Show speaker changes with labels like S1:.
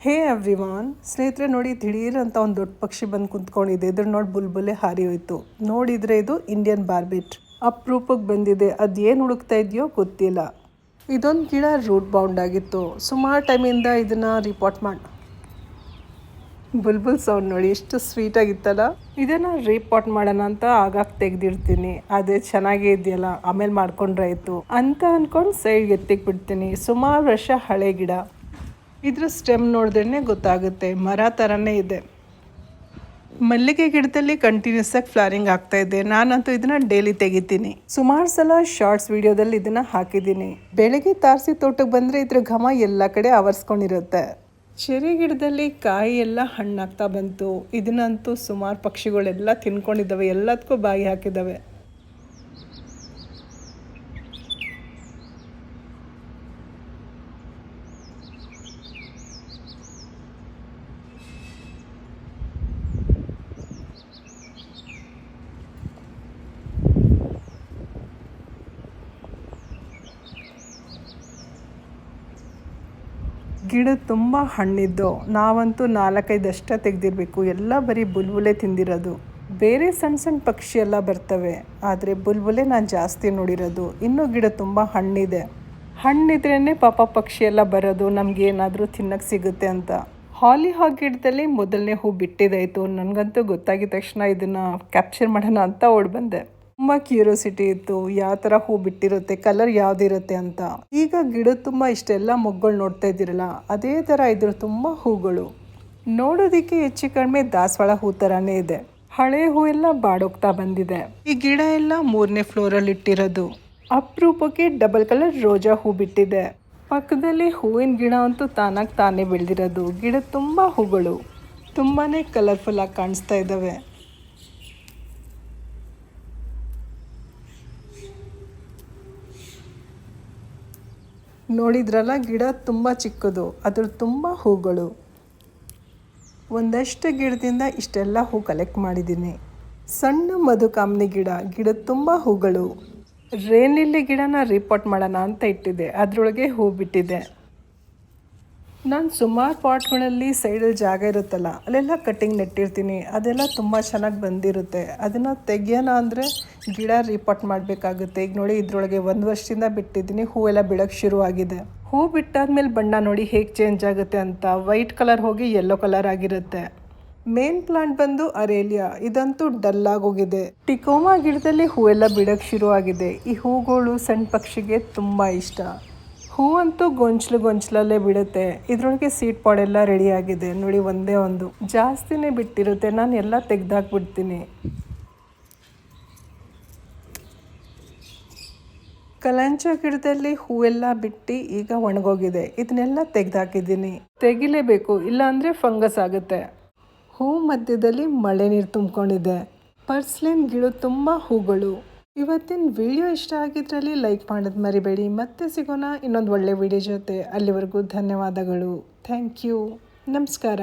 S1: ಹೇ everyone, ಸ್ನೇಹಿತರೆ ನೋಡಿ, ದಿಢೀರ್ ಅಂತ ಒಂದು ದೊಡ್ಡ ಪಕ್ಷಿ ಬಂದು ಕುಂತ್ಕೊಂಡಿದೆ. ಇದ್ರ ನೋಡಿ ಬುಲ್ಬುಲೆ ಹಾರಿ ಹೋಯ್ತು. ನೋಡಿದರೆ ಇದು ಇಂಡಿಯನ್ ಬಾರ್ಬಿಟ್ ಅಪ್ರೂಪಕ್ಕೆ ಬಂದಿದೆ. ಅದೇನು ಹುಡುಕ್ತಾ ಇದೆಯೋ ಗೊತ್ತಿಲ್ಲ. ಇದೊಂದು ಗಿಡ ರೂಟ್ ಬೌಂಡ್ ಆಗಿತ್ತು. ಸುಮಾರು ಟೈಮಿಂದ ಇದನ್ನು ರಿಪೋರ್ಟ್ ಮಾಡಿ ಬುಲ್ಬುಲ್ ಸೌಂಡ್ ನೋಡಿ ಎಷ್ಟು ಸ್ವೀಟಾಗಿತ್ತಲ್ಲ. ಇದನ್ನು ರಿಪೋರ್ಟ್ ಮಾಡೋಣ ಅಂತ ಆಗಾಗ ತೆಗೆದಿಡ್ತೀನಿ. ಅದೇ ಚೆನ್ನಾಗೇ ಇದೆಯಲ್ಲ, ಆಮೇಲೆ ಮಾಡ್ಕೊಂಡ್ರೆ ಆಯಿತು ಅಂತ ಅಂದ್ಕೊಂಡು ಸೈಡ್ಗೆ ಎತ್ತಿಗೆ ಬಿಡ್ತೀನಿ. ಸುಮಾರು ವರ್ಷ ಹಳೆ ಗಿಡ. ಇದ್ರ ಸ್ಟೆಮ್ ನೋಡಿದ್ರೇ ಗೊತ್ತಾಗುತ್ತೆ, ಮರ ಥರನೇ ಇದೆ. ಮಲ್ಲಿಗೆ ಗಿಡದಲ್ಲಿ ಕಂಟಿನ್ಯೂಸ್ ಆಗಿ ಫ್ಲವರಿಂಗ್ ಆಗ್ತಾ ಇದೆ. ನಾನಂತೂ ಇದನ್ನ ಡೈಲಿ ತೆಗಿತೀನಿ. ಸುಮಾರು ಸಲ ಶಾರ್ಟ್ಸ್ ವಿಡಿಯೋದಲ್ಲಿ ಇದನ್ನ ಹಾಕಿದ್ದೀನಿ. ಬೆಳಗ್ಗೆ ತಾರಸಿ ತೋಟಕ್ಕೆ ಬಂದರೆ ಇದ್ರ ಘಮ ಎಲ್ಲ ಕಡೆ ಆವರಿಸ್ಕೊಂಡಿರುತ್ತೆ. ಚೆರಿ ಗಿಡದಲ್ಲಿ ಕಾಯಿ ಎಲ್ಲ ಹಣ್ಣಾಗ್ತಾ ಬಂತು. ಇದನ್ನಂತೂ ಸುಮಾರು ಪಕ್ಷಿಗಳೆಲ್ಲ ತಿನ್ಕೊಂಡಿದ್ದಾವೆ, ಎಲ್ಲದಕ್ಕೂ ಬಾಯಿ ಹಾಕಿದ್ದಾವೆ. ಗಿಡ ತುಂಬ ಹಣ್ಣಿದ್ದು. ನಾವಂತೂ 4-5 ಅಷ್ಟೇ ತೆಗೆದಿರಬೇಕು. ಎಲ್ಲ ಬರೀ ಬುಲ್ಬುಲೆ ತಿಂದಿರೋದು. ಬೇರೆ ಸಣ್ಣ ಸಣ್ಣ ಪಕ್ಷಿ ಎಲ್ಲ ಬರ್ತವೆ, ಆದರೆ ಬುಲ್ಬುಲೆ ನಾನು ಜಾಸ್ತಿ ನೋಡಿರೋದು. ಇನ್ನೂ ಗಿಡ ತುಂಬ ಹಣ್ಣಿದೆ. ಹಣ್ಣಿದ್ರೇ ಪಾಪ ಪಕ್ಷಿ ಎಲ್ಲ ಬರೋದು, ನಮಗೇನಾದರೂ ತಿನ್ನಕ್ಕೆ ಸಿಗುತ್ತೆ ಅಂತ. ಹಾಲಿ ಹಾಗ್ ಗಿಡದಲ್ಲಿ ಮೊದಲನೇ ಹೂ ಬಿಟ್ಟಿದ್ದಾಯಿತು. ನನಗಂತೂ ಗೊತ್ತಾಗಿದ ತಕ್ಷಣ ಇದನ್ನು ಕ್ಯಾಪ್ಚರ್ ಮಾಡೋಣ ಅಂತ ಓಡಿ ಬಂದೆ. ತುಂಬ ಕ್ಯೂರಿಯಾಸಿಟಿ ಇತ್ತು, ಯಾವ ಥರ ಹೂ ಬಿಟ್ಟಿರುತ್ತೆ, ಕಲರ್ ಯಾವುದಿರುತ್ತೆ ಅಂತ. ಈಗ ಗಿಡ ತುಂಬ ಇಷ್ಟೆಲ್ಲ ಮೊಗ್ಗಳು ನೋಡ್ತಾ ಇದ್ದೀರಲ್ಲ, ಅದೇ ಥರ ಇದ್ರ ತುಂಬ ಹೂಗಳು. ನೋಡೋದಕ್ಕೆ ಹೆಚ್ಚು ಕಡಿಮೆ ದಾಸವಾಳ ಹೂ ಥರನೇ ಇದೆ. ಹಳೆ ಹೂ ಎಲ್ಲ ಬಾಡೋಗ್ತಾ ಬಂದಿದೆ. ಈ ಗಿಡ ಎಲ್ಲ 3ನೇ ಫ್ಲೋರಲ್ಲಿ ಇಟ್ಟಿರೋದು. ಅಪರೂಪಕ್ಕೆ ಡಬಲ್ ಕಲರ್ ರೋಜಾ ಹೂ ಬಿಟ್ಟಿದೆ. ಪಕ್ಕದಲ್ಲಿ ಹೂವಿನ ಗಿಡ ಅಂತೂ ತಾನೇ ಬೆಳೆದಿರೋದು. ಗಿಡ ತುಂಬ ಹೂಗಳು ತುಂಬಾ ಕಲರ್ಫುಲ್ಲಾಗಿ ಕಾಣಿಸ್ತಾ ಇದ್ದಾವೆ. ನೋಡಿದ್ರಲ್ಲ, ಗಿಡ ತುಂಬ ಚಿಕ್ಕದು, ಅದ್ರ ತುಂಬ ಹೂಗಳು. ಒಂದಷ್ಟು ಗಿಡದಿಂದ ಇಷ್ಟೆಲ್ಲ ಹೂ ಕಲೆಕ್ಟ್ ಮಾಡಿದ್ದೀನಿ. ಸಣ್ಣ ಮಧುಕಾಮನಿ ಗಿಡ ತುಂಬ ಹೂಗಳು. ರೇನ್ ಲಿಲ್ಲಿ ಗಿಡನ ರಿಪೋರ್ಟ್ ಮಾಡೋಣ ಅಂತ ಇಟ್ಟಿದ್ದೆ, ಅದರೊಳಗೆ ಹೂ ಬಿಟ್ಟಿದೆ. ನಾನು ಸುಮಾರು ಪಾಟ್ಗಳಲ್ಲಿ ಸೈಡಲ್ಲಿ ಜಾಗ ಇರುತ್ತಲ್ಲ, ಅಲ್ಲೆಲ್ಲ ಕಟ್ಟಿಂಗ್ ನೆಟ್ಟಿರ್ತೀನಿ. ಅದೆಲ್ಲ ತುಂಬ ಚೆನ್ನಾಗಿ ಬಂದಿರುತ್ತೆ. ಅದನ್ನು ತೆಗಿಯೋಣ ಅಂದರೆ ಗಿಡ ರಿಪೋರ್ಟ್ ಮಾಡಬೇಕಾಗುತ್ತೆ. ಈಗ ನೋಡಿ, ಇದರೊಳಗೆ 1 ವರ್ಷದಿಂದ ಬಿಟ್ಟಿದ್ದೀನಿ. ಹೂವೆಲ್ಲ ಬಿಡೋಕ್ಕೆ ಶುರುವಾಗಿದೆ. ಹೂ ಬಿಟ್ಟಾದ್ಮೇಲೆ ಬಣ್ಣ ನೋಡಿ ಹೇಗೆ ಚೇಂಜ್ ಆಗುತ್ತೆ ಅಂತ. ವೈಟ್ ಕಲರ್ ಹೋಗಿ ಯೆಲ್ಲೋ ಕಲರ್ ಆಗಿರುತ್ತೆ. ಮೇನ್ ಪ್ಲಾಂಟ್ ಬಂದು ಅರೇಲಿಯಾ. ಇದಂತೂ ಡಲ್ ಆಗೋಗಿದೆ. ಟಿಕೋಮಾ ಗಿಡದಲ್ಲಿ ಹೂವೆಲ್ಲ ಬಿಡೋಕ್ಕೆ ಶುರುವಾಗಿದೆ. ಈ ಹೂಗಳು ಸಣ್ಣ ಪಕ್ಷಿಗೆ ತುಂಬ ಇಷ್ಟ. ಹೂವಂತೂ ಗೊಂಚಲಲ್ಲೇ ಬಿಡುತ್ತೆ. ಇದರೊಳಗೆ ಸೀಡ್ ಪಾಡ್ ಎಲ್ಲ ರೆಡಿಯಾಗಿದೆ. ನೋಡಿ, ಒಂದೇ ಒಂದು ಜಾಸ್ತಿನೇ ಬಿಟ್ಟಿರುತ್ತೆ. ನಾನು ಎಲ್ಲ ತೆಗೆದಾಕ್ಬಿಡ್ತೀನಿ. ಕಲಾಂಚ ಗಿಡದಲ್ಲಿ ಹೂವೆಲ್ಲ ಬಿಟ್ಟು ಈಗ ಒಣಗೋಗಿದೆ. ಇದನ್ನೆಲ್ಲ ತೆಗೆದಾಕಿದ್ದೀನಿ. ತೆಗಿಲೇಬೇಕು, ಇಲ್ಲಾಂದರೆ ಫಂಗಸ್ ಆಗುತ್ತೆ. ಹೂ ಮಧ್ಯದಲ್ಲಿ ಮಳೆ ನೀರು ತುಂಬಿಕೊಂಡಿದೆ. ಪರ್ಸ್ಲಿನ್ ಗಿಡ ತುಂಬ ಹೂಗಳು. ಇವತ್ತಿನ ವಿಡಿಯೋ ಇಷ್ಟ ಆಗಿದ್ರಲ್ಲಿ ಲೈಕ್ ಮಾಡೋದು ಮರಿಬೇಡಿ. ಮತ್ತೆ ಸಿಗೋಣ ಇನ್ನೊಂದು ಒಳ್ಳೆ ವಿಡಿಯೋ ಜೊತೆ. ಅಲ್ಲಿವರೆಗೂ ಧನ್ಯವಾದಗಳು. Thank you. ನಮಸ್ಕಾರ.